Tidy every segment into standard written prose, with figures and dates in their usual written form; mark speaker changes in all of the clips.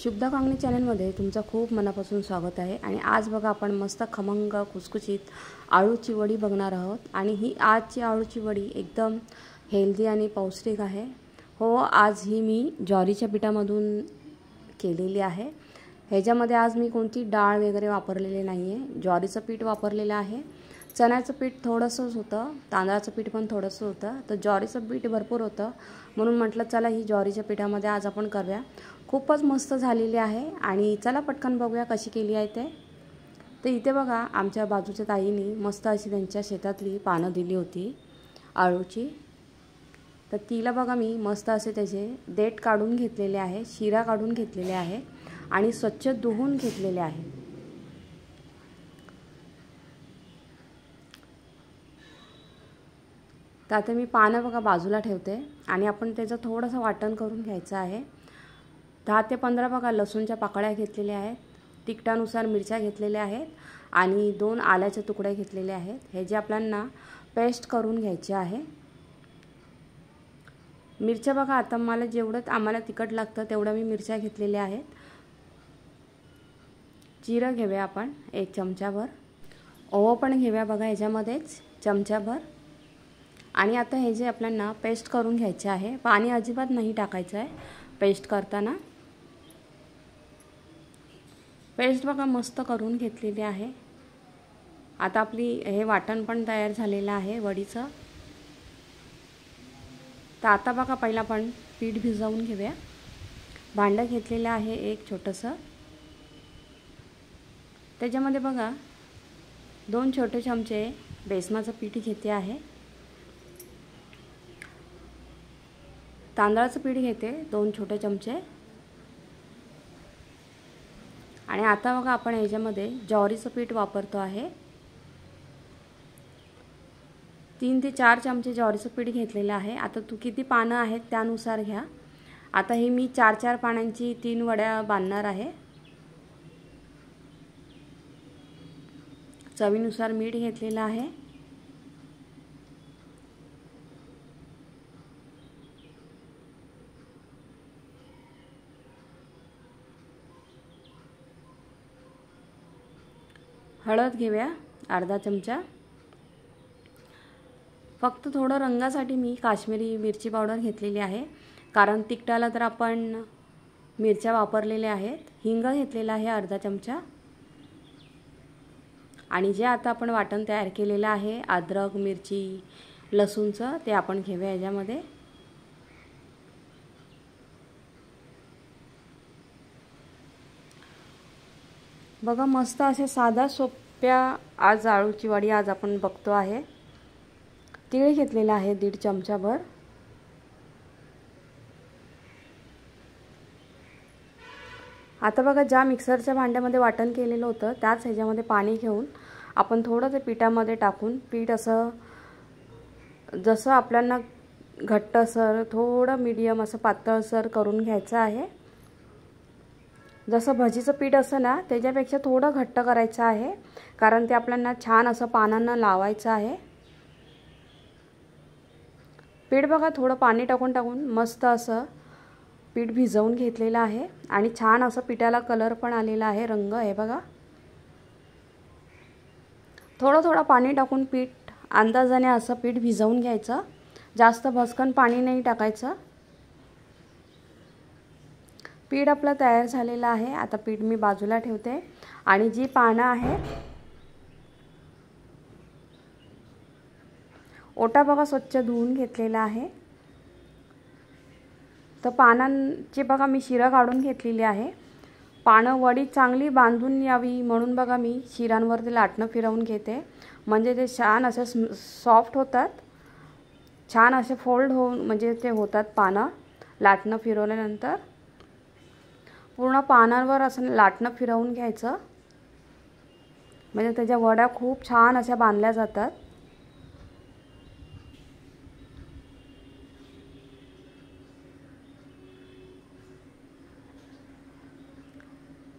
Speaker 1: शुभदा कांगणे चॅनलमध्ये तुमचं खूप मनापासून स्वागत आहे। आणि आज बघा आपण मस्त खमंग कुसकुशीत आळूची वडी बघणार आहोत। आणि ही आजची आळूची वडी एकदम हेल्दी आणि पौष्टिक आहे। हो, आज ही मी ज्वारीच्या पिठामधून केलेली आहे। ह्याच्यामध्ये आज मी कोणती डाळ वगैरे वापरलेली नाही आहे, ज्वारीचं पीठ वापरलेलं आहे। चण्याचं पीठ थोडंसंच होतं, तांदळाचं पीठ पण थोडंसं होतं, तर ज्वारीचं पीठ भरपूर होतं म्हणून म्हटलं चला ही ज्वारीच्या पिठामध्ये आज आपण करूया। खूपच मस्त झालेली आहे आणि चला पटकन बघूया कशी केली आहे ते। तर इथे बघा आमच्या बाजूच्या ताईंनी मस्त अशी त्यांच्या शेतातली पानं दिली होती आळूची, तर तिला बघा मी मस्त असे त्याचे देठ काढून घेतलेले आहे, शिरा काढून घेतलेले आहे आणि स्वच्छ धुवून घेतलेले आहे। तर आता मी पानं बघा बाजूला ठेवते आणि आपण त्याचं थोडंसं वाटण करून घ्यायचं आहे। 10 ते 15 बघा लसूणच्या पाकळ्या घेतलेल्या आहेत, तिखटानुसार मिरच्या घेतलेल्या आहेत आणि 2 आल्याचे तुकडे घेतलेले आहेत। हे जे आपल्याला पेस्ट करून घ्यायचे आहे। मिरच्या बघा आता मला जेवढं आम्हाला तिखट लागतं तेवढं मी मिरच्या घेतलेल्या आहेत। जिरं घेऊया आपण 1 चमचाभर, ओवा पण घेऊया बघा ह्याच्यामध्येच चमचाभर। आणि आता हे जे आपल्याला पेस्ट करून घ्यायचे आहे, पाणी अजिबात नाही टाकायचं आहे पेस्ट करताना। पेस्ट बघा मस्त करून घेतलेली आहे। आता आपली हे वाटण पण तयार झालेलं आहे वडीचं। तर आता बघा पहिला आपण पीठ भिजवून घेऊया। भांडं घेतलेलं आहे एक छोटंसं, त्याच्यामध्ये बघा 2 छोटे चमचे बेसनाचं पीठ घेते आहे, तांदळाचं पीठ घेते 2 छोटे चमचे आणि आता बघा आपण ह्याच्यामध्ये ज्वारीचं पीठ वापरतो आहे। 3 ते 4 चमचे ज्वारीचं पीठ घेतलेलं आहे। आता तू किती पानं आहेत त्यानुसार घ्या। आता ही मी 4-4 पानांची 3 वड्या बांधणार आहे। चवीनुसार मीठ घेतलेलं आहे, हळद घेऊया अर्धा चमचा। फक्त थोडं रंगासाठी मी काश्मीरी मिरची पावडर घेतलेली आहे, कारण तिखटाला तर आपण मिरच्या वापरलेल्या आहेत। हिंग घेतलेला आहे अर्धा चमचा आणि जे आता आपण वाटण तयार केलेलं आहे अद्रक मिरची लसूणचं ते आपण घेऊया याच्यामध्ये। बघा मस्त असे साधा सोप्या आज आळूची वडी आज आपण बघतो आहे। तीळ घेतलेला आहे 1.5 चमचाभर, आता बघा ज्या मिक्सरच्या भांड्यामध्ये वाटण केलेलं होतं त्याच ह्याच्यामध्ये पाणी घेऊन आपण थोडं ते पिठामध्ये टाकून पीठ असं जसं आपल्याला घट्टसर थोडं मीडियम असं पातळसर करून घ्यायचं आहे। जसं भजीचं पीठ असं ना त्याच्यापेक्षा थोडं घट्ट करायचं आहे, कारण ते आपल्याला छान असं पानांना लावायचं आहे। पीठ बघा थोडं पाणी टाकून मस्त असं पीठ भिजवून घेतलेलं आहे आणि छान असं पिठाला कलर पण आलेला आहे, रंग आहे बघा। थोडं पाणी टाकून पीठ अंदाजाने असं पीठ भिजवून घ्यायचं, जास्त भसकन पाणी नाही टाकायचं। पीठ आपलं तयार झालेलं आहे। आता पीठ मी बाजूला ठेवते आणि जी पानं आहेत ओटा बघा स्वच्छ धुवून घेतलेला आहे। तर पानांची बघा मी शिरा काढून घेतलेली आहे। पानं वडी चांगली बांधून यावी म्हणून बघा मी शिरांवरती लाटणं फिरवून घेते, म्हणजे ते छान असे सॉफ्ट होतात, छान असे फोल्ड होऊन म्हणजे ते होतात पानं। लाटणं फिरवल्यानंतर पूर्ण पानांवर असं लाटणं फिरवून घ्यायचं, म्हणजे त्याच्या वड्या खूप छान अशा बांधल्या जातात।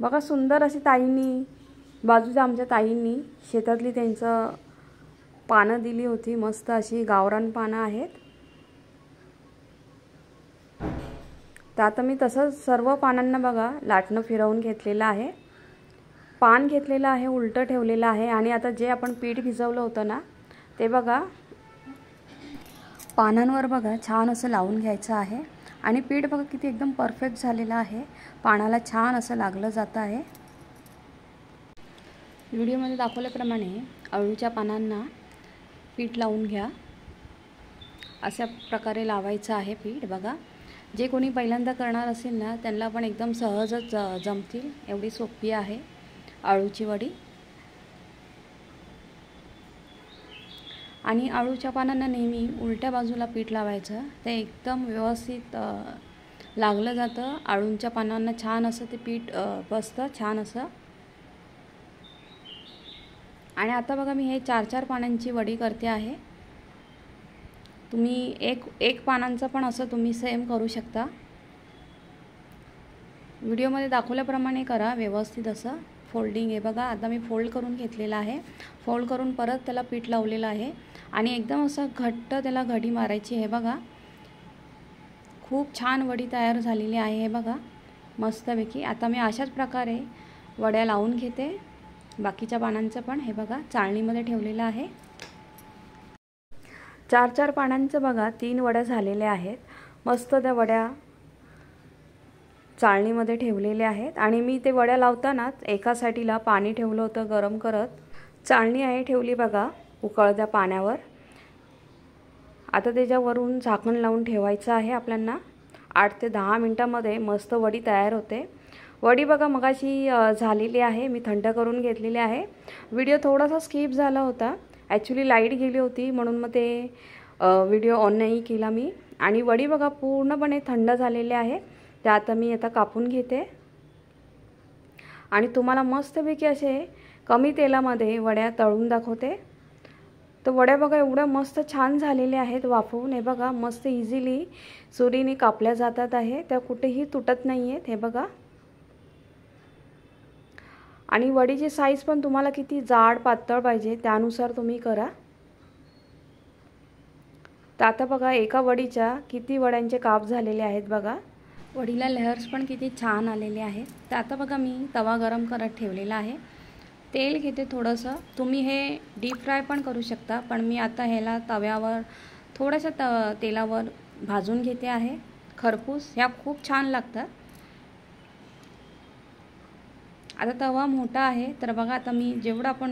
Speaker 1: बघा सुंदर अशी ताईंनी बाजूच्या आमच्या ताईंनी शेतातली त्यांचं पानं दिली होती, मस्त अशी गावरान पानं आहेत। तर आता मी तसंच सर्व पानांना बघा लाटणं फिरवून घेतलेलं आहे. पान घेतलेलं आहे, उलटं ठेवलेलं आहे. आणि आता जे आपण पीठ भिजवलं होतं ना ते बघा पानांवर बघा छान असं लावून घ्यायचं आहे. आणि पीठ बघा किती एकदम परफेक्ट झालेलं आहे. पानाला छान असं लागलं जातं आहे. व्हिडिओमध्ये दाखवल्याप्रमाणे अळूच्या पानांना पीठ लावून घ्या. अशा प्रकारे लावायचं आहे पीठ. बघा जे कोणी पहिल्यांदा करणार असेल ना त्यांना पण एकदम सहजच जमतील, एवढी सोपी आहे अळूची वडी. आणि अळूच्या पानांना नेहमी उलट्या बाजूला पीठ लावायचं, ते एकदम व्यवस्थित लागलं जातं. अळूच्या पानांना छान असं ते पीठ बसतं छान असं. आणि आता बघा मी हे 4-4 पानांची वडी करते आहे. तुम्ही एक पानांचं पण असं तुम्ही सेम करू शकता. व्हिडिओमध्ये दाखवल्याप्रमाणे करा व्यवस्थित असं फोल्डिंग. आहे बघा आता मी फोल्ड करून घेतलेलं आहे. फोल्ड करून परत त्याला पीठ लावलेलं आहे आणि एकदम असं घट्ट त्याला घडी मारायची. हे बघा खूप छान वडी तयार झालेली आहे. हे बघा मस्तपैकी. आता मी अशाच प्रकारे वड्या लावून घेते बाकीच्या पानांचं पण. हे बघा चाळणीमध्ये ठेवलेलं आहे. 4-4 पानांचं बघा 3 वड्या झालेल्या आहेत. मस्त त्या वड्या चाळणीमध्ये ठेवलेल्या आहेत. आणि मी ते वड्या लावतानाच एका साईडला पाणी ठेवलं होतं गरम करत. चाळणी आहे ठेवली बघा उकळत्या पाण्यावर. आता त्याच्यावरून झाकण लावून ठेवायचं आहे आपल्याला. 8 ते 10 मिनिटांमध्ये मस्त वडी तयार होते. वडी बघा मगाशी झालेली आहे, मी थंड करून घेतलेली आहे. व्हिडिओ थोडासा स्किप झाला होता, ॲक्च्युली लाईट गेली होती म्हणून मग ते व्हिडिओ ऑन नाही केला मी. आणि वडी बघा पूर्णपणे थंड झालेली आहे. त्या आता मी आता कापून घेते आणि तुम्हाला मस्तपैकी असे कमी तेलामध्ये वड्या तळून दाखवते. तर वड्या बघा एवढ्या मस्त छान झालेल्या आहेत वाफवून. हे बघा मस्त इझिली सुरीने कापल्या जातात आहे, त्या कुठेही तुटत नाही आहेत. हे बघा. आणि वडीची साईज पण तुम्हाला किती जाड पातळ पाहिजे त्यानुसार तुम्ही करा. तर आता बघा एका वडीच्या किती वड्यांचे काप झालेले आहेत बघा. वडीला लेयर्स पण किती छान आलेले आहेत. तर आता बघा मी तवा गरम करत ठेवलेला आहे. तेल घेते थोडंसं. तुम्ही हे डीप फ्राय पण करू शकता, पण मी आता ह्याला तव्यावर थोड्याशा तेलावर भाजून घेते आहे. खरपूस ह्या खूप छान लागतात. आता तवा मोठा आहे तर बघा आता मी जेवढं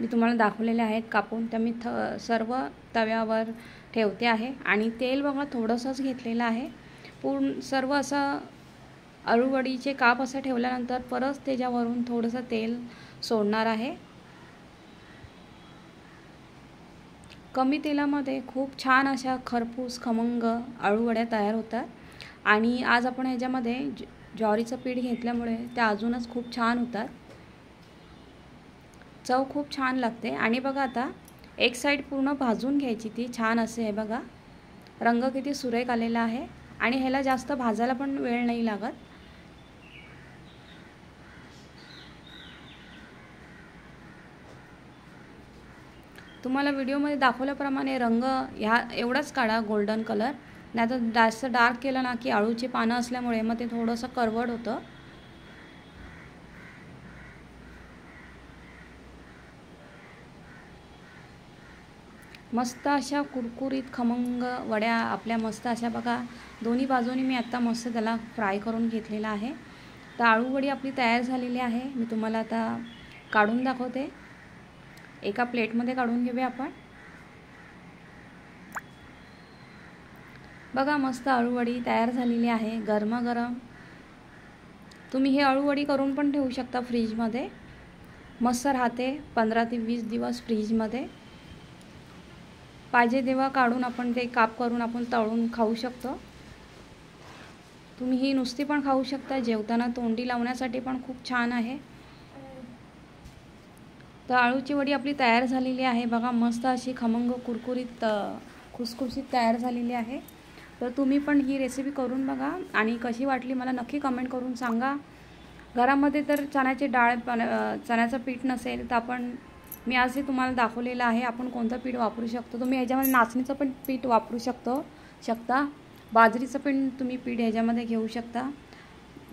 Speaker 1: मी तुम्हाला दाखवलेले आहेत कापून त्या मी सर्व तव्यावर ठेवते आहे. आणि तेल बघा थोडंसंच घेतलेलं आहे. पूर्ण सर्व असं अळूवडीचे काप असं ठेवल्यानंतर परत त्याच्यावरून थोडंसं तेल सोडणार आहे. कमी तेलामध्ये खूप छान अशा खरपूस खमंग अळूवड्या तयार होतात. आणि आज आपण ह्याच्यामध्ये ज्वारीचं पीठ घेतल्यामुळे त्या अजूनच खूप छान होतात. चव खूप छान लागते. आणि बघा आता एक साईड पूर्ण भाजून घ्यायची ती छान असे. हे बघा रंग किती सुरेख आलेला आहे. आणि ह्याला जास्त भाजायला पण वेळ नाही लागत. तुम्हाला व्हिडिओमध्ये दाखवल्याप्रमाणे रंग ह्या एवढाच काढा गोल्डन कलर. नाही तर जास्त डार्क केलं ना की अळूची पानं असल्यामुळे मग ते थोडंसं करवड होतं. मस्त अशा कुरकुरीत खमंग वड्या आपल्या मस्त अशा बघा दोन्ही बाजूनी मी आता मस्त त्याला फ्राय करून घेतलेला आहे. तर अळू वडी आपली तयार झालेली आहे. मी तुम्हाला आता काढून दाखवते. एका प्लेटमध्ये काढून घेऊया आपण. बघा मस्त अळूवडी तयार झालेली आहे गरमागरम. तुम्ही हे अळूवडी करून पण ठेवू शकता फ्रीजमध्ये. मस्त राहते 15 ते 20 दिवस फ्रीजमध्ये. पाहिजे तेव्हा काढून आपण ते काप करून आपण तळून खाऊ शकतो. तुम्ही ही नुसती पण खाऊ शकता, जेवताना तोंडी लावण्यासाठी पण खूप छान आहे. तर अळूची वडी आपली तयार झालेली आहे. बघा मस्त अशी खमंग कुरकुरीत खुसखुशीत तयार झालेली आहे. तर तुम्ही पण ही रेसिपी करून बघा आणि कशी वाटली मला नक्की कमेंट करून सांगा. घरामध्ये तर चण्याची डाळ चण्याचं पीठ नसेल तर मी आज हे तुम्हाला दाखवलेलं आहे आपण कोणतं पीठ वापरू शकतो. तुम्ही ह्याच्यामध्ये नाचणीचं पण पीठ वापरू शकता. बाजरीचं तुम्ही पीठ ह्याच्यामध्ये घेऊ शकता.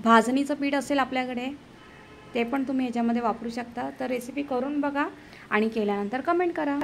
Speaker 1: भाजणीचं पीठ असेल आपल्याकडे ते पण तुम्ही ह्याच्यामध्ये वापरू शकता. तर रेसिपी करून बघा आणि केल्यानंतर कमेंट करा.